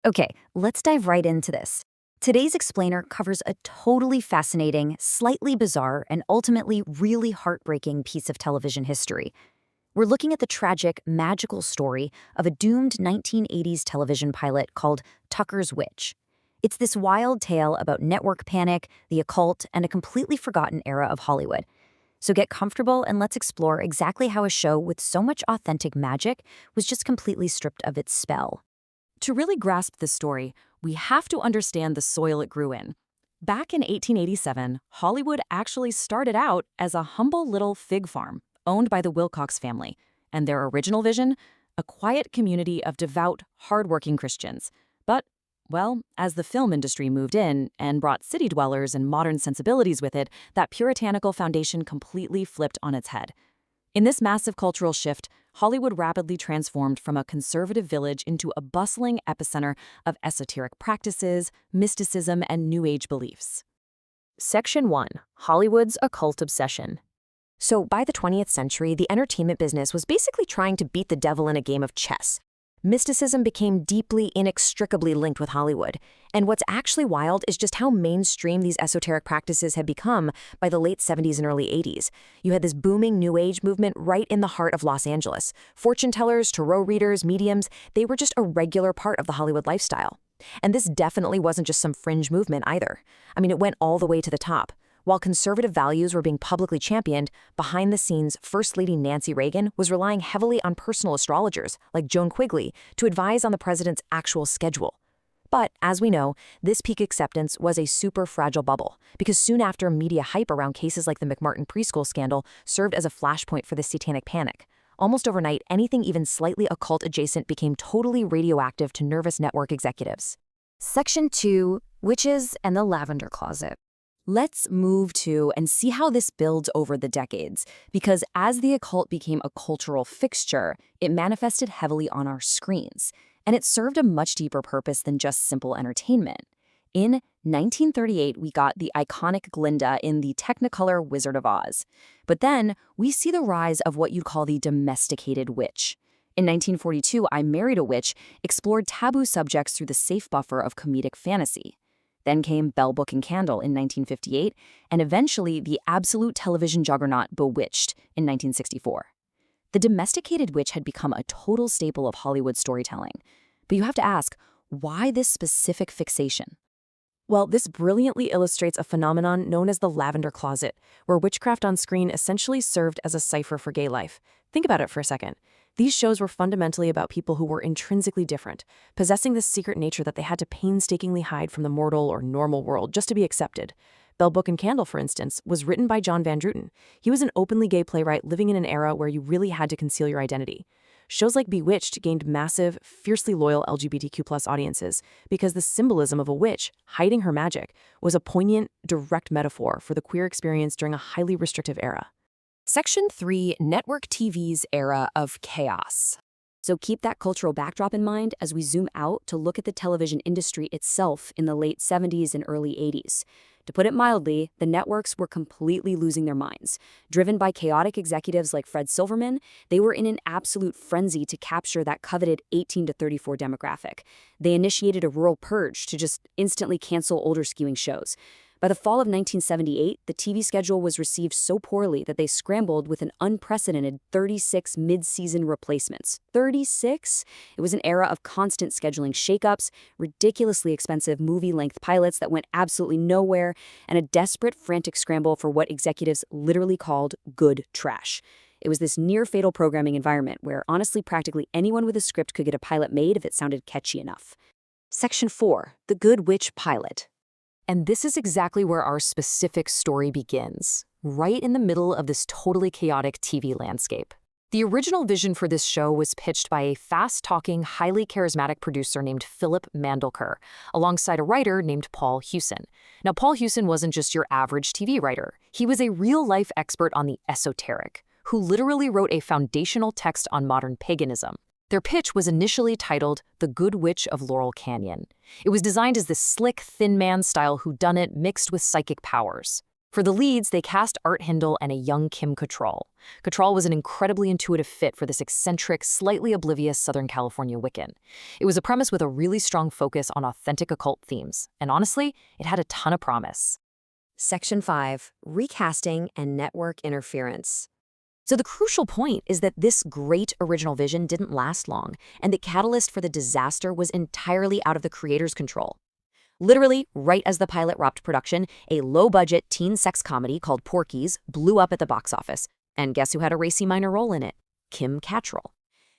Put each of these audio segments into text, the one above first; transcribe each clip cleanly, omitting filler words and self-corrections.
Okay, let's dive right into this. Today's explainer covers a totally fascinating, slightly bizarre, and ultimately really heartbreaking piece of television history. We're looking at the tragic, magical story of a doomed 1980s television pilot called Tucker's Witch. It's this wild tale about network panic, the occult, and a completely forgotten era of Hollywood. So get comfortable and let's explore exactly how a show with so much authentic magic was just completely stripped of its spell. To really grasp this story, we have to understand the soil it grew in. Back in 1887, Hollywood actually started out as a humble little fig farm owned by the Wilcox family, and their original vision? A quiet community of devout, hardworking Christians. But, well, as the film industry moved in and brought city dwellers and modern sensibilities with it, that puritanical foundation completely flipped on its head. In this massive cultural shift, Hollywood rapidly transformed from a conservative village into a bustling epicenter of esoteric practices, mysticism, and New Age beliefs. Section 1. Hollywood's Occult Obsession. So, by the 20th century, the entertainment business was basically trying to beat the devil in a game of chess. Mysticism became deeply, inextricably linked with Hollywood. And what's actually wild is just how mainstream these esoteric practices had become by the late 70s and early 80s. You had this booming New Age movement right in the heart of Los Angeles. Fortune tellers, tarot readers, mediums, they were just a regular part of the Hollywood lifestyle. And this definitely wasn't just some fringe movement either. I mean, it went all the way to the top. While conservative values were being publicly championed, behind the scenes, First Lady Nancy Reagan was relying heavily on personal astrologers, like Joan Quigley, to advise on the president's actual schedule. But, as we know, this peak acceptance was a super fragile bubble, because soon after, media hype around cases like the McMartin preschool scandal served as a flashpoint for the satanic panic. Almost overnight, anything even slightly occult adjacent became totally radioactive to nervous network executives. Section 2. Witches and the Lavender Closet. Let's move to and see how this builds over the decades, because as the occult became a cultural fixture, it manifested heavily on our screens, and it served a much deeper purpose than just simple entertainment. In 1938, we got the iconic Glinda in the Technicolor Wizard of Oz. But then, we see the rise of what you'd call the domesticated witch. In 1942, I Married a Witch explored taboo subjects through the safe buffer of comedic fantasy. Then came Bell Book and Candle in 1958, and eventually the absolute television juggernaut Bewitched in 1964. The domesticated witch had become a total staple of Hollywood storytelling. But you have to ask, why this specific fixation? Well, this brilliantly illustrates a phenomenon known as the lavender closet, where witchcraft on screen essentially served as a cipher for gay life. Think about it for a second. These shows were fundamentally about people who were intrinsically different, possessing this secret nature that they had to painstakingly hide from the mortal or normal world just to be accepted. Bell Book and Candle, for instance, was written by John Van Druten. He was an openly gay playwright living in an era where you really had to conceal your identity. Shows like Bewitched gained massive, fiercely loyal LGBTQ+ audiences because the symbolism of a witch hiding her magic was a poignant, direct metaphor for the queer experience during a highly restrictive era. Section 3. Network TV's Era of Chaos. So keep that cultural backdrop in mind as we zoom out to look at the television industry itself in the late 70s and early 80s. To put it mildly, the networks were completely losing their minds. Driven by chaotic executives like Fred Silverman, they were in an absolute frenzy to capture that coveted 18 to 34 demographic. They initiated a rural purge to just instantly cancel older skewing shows. By the fall of 1978, the TV schedule was received so poorly that they scrambled with an unprecedented 36 mid-season replacements. 36? It was an era of constant scheduling shakeups, ridiculously expensive movie-length pilots that went absolutely nowhere, and a desperate, frantic scramble for what executives literally called good trash. It was this near-fatal programming environment where, honestly, practically anyone with a script could get a pilot made if it sounded catchy enough. Section 4. The Good Witch Pilot. And this is exactly where our specific story begins, right in the middle of this totally chaotic TV landscape. The original vision for this show was pitched by a fast-talking, highly charismatic producer named Philip Mandelker, alongside a writer named Paul Hewson. Now, Paul Hewson wasn't just your average TV writer. He was a real-life expert on the esoteric, who literally wrote a foundational text on modern paganism. Their pitch was initially titled The Good Witch of Laurel Canyon. It was designed as this slick, thin man style whodunit mixed with psychic powers. For the leads, they cast Art Hindle and a young Kim Cattrall. Cattrall was an incredibly intuitive fit for this eccentric, slightly oblivious Southern California Wiccan. It was a premise with a really strong focus on authentic occult themes, and honestly, it had a ton of promise. Section 5. Recasting and network interference. So the crucial point is that this great original vision didn't last long, and the catalyst for the disaster was entirely out of the creator's control. Literally, right as the pilot wrapped production, a low-budget teen sex comedy called Porky's blew up at the box office. And guess who had a racy minor role in it? Kim Cattrall.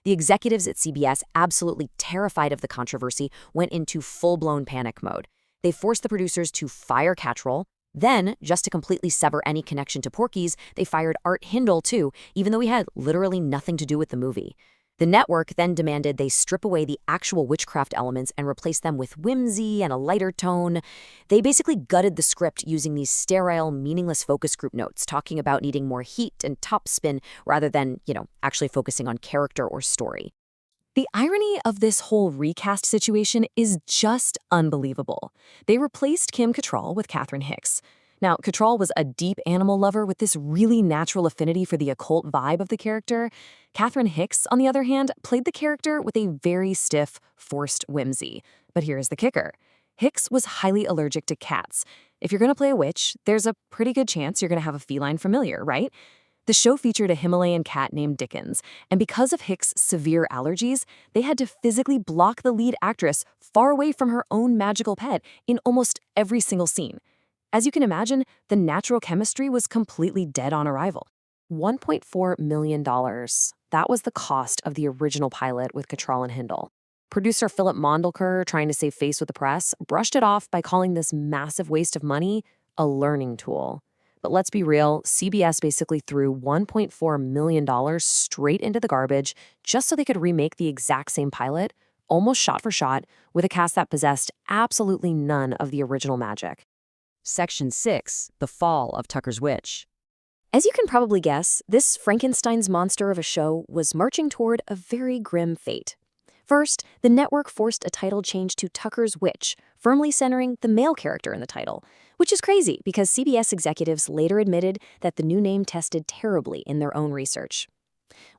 The executives at CBS, absolutely terrified of the controversy, went into full-blown panic mode. They forced the producers to fire Cattrall. Then, just to completely sever any connection to Porky's, they fired Art Hindle too, even though he had literally nothing to do with the movie. The network then demanded they strip away the actual witchcraft elements and replace them with whimsy and a lighter tone. They basically gutted the script using these sterile, meaningless focus group notes, talking about needing more heat and topspin rather than, actually focusing on character or story. The irony of this whole recast situation is just unbelievable. They replaced Kim Cattrall with Catherine Hicks. Now, Cattrall was a deep animal lover with this really natural affinity for the occult vibe of the character. Catherine Hicks, on the other hand, played the character with a very stiff, forced whimsy. But here's the kicker. Hicks was highly allergic to cats. If you're going to play a witch, there's a pretty good chance you're going to have a feline familiar, right? The show featured a Himalayan cat named Dickens, and because of Hicks' severe allergies, they had to physically block the lead actress far away from her own magical pet in almost every single scene. As you can imagine, the natural chemistry was completely dead on arrival. $1.4 million. That was the cost of the original pilot with Cattrall and Hindle. Producer Philip Mondolker, trying to save face with the press, brushed it off by calling this massive waste of money a learning tool. But let's be real, CBS basically threw $1.4 million straight into the garbage just so they could remake the exact same pilot, almost shot for shot, with a cast that possessed absolutely none of the original magic. Section 6. The Fall of Tucker's Witch. As you can probably guess, this Frankenstein's monster of a show was marching toward a very grim fate. First, the network forced a title change to Tucker's Witch, firmly centering the male character in the title, which is crazy because CBS executives later admitted that the new name tested terribly in their own research.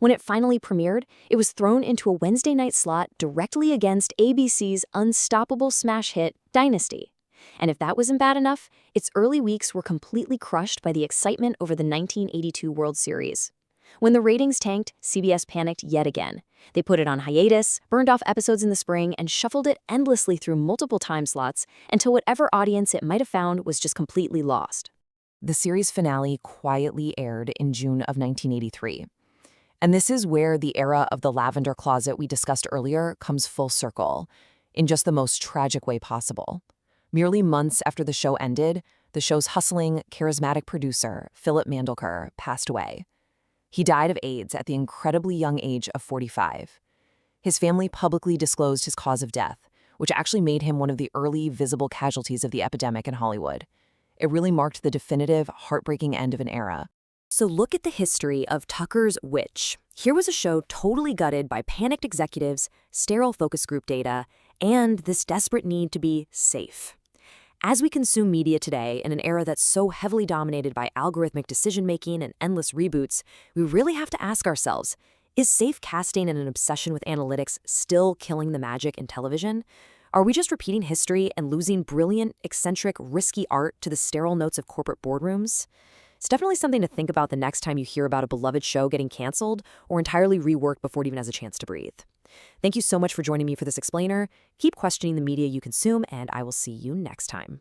When it finally premiered, it was thrown into a Wednesday night slot directly against ABC's unstoppable smash hit, Dynasty. And if that wasn't bad enough, its early weeks were completely crushed by the excitement over the 1982 World Series. When the ratings tanked, CBS panicked yet again. They put it on hiatus, burned off episodes in the spring, and shuffled it endlessly through multiple time slots until whatever audience it might have found was just completely lost. The series finale quietly aired in June of 1983. And this is where the era of the lavender closet we discussed earlier comes full circle, in just the most tragic way possible. Merely months after the show ended, the show's hustling, charismatic producer, Philip Mondolker, passed away. He died of AIDS at the incredibly young age of 45. His family publicly disclosed his cause of death, which actually made him one of the early visible casualties of the epidemic in Hollywood. It really marked the definitive, heartbreaking end of an era. So look at the history of Tucker's Witch. Here was a show totally gutted by panicked executives, sterile focus group data, and this desperate need to be safe. As we consume media today in an era that's so heavily dominated by algorithmic decision-making and endless reboots, we really have to ask ourselves, is safe casting and an obsession with analytics still killing the magic in television? Are we just repeating history and losing brilliant, eccentric, risky art to the sterile notes of corporate boardrooms? It's definitely something to think about the next time you hear about a beloved show getting canceled or entirely reworked before it even has a chance to breathe. Thank you so much for joining me for this explainer. Keep questioning the media you consume, and I will see you next time.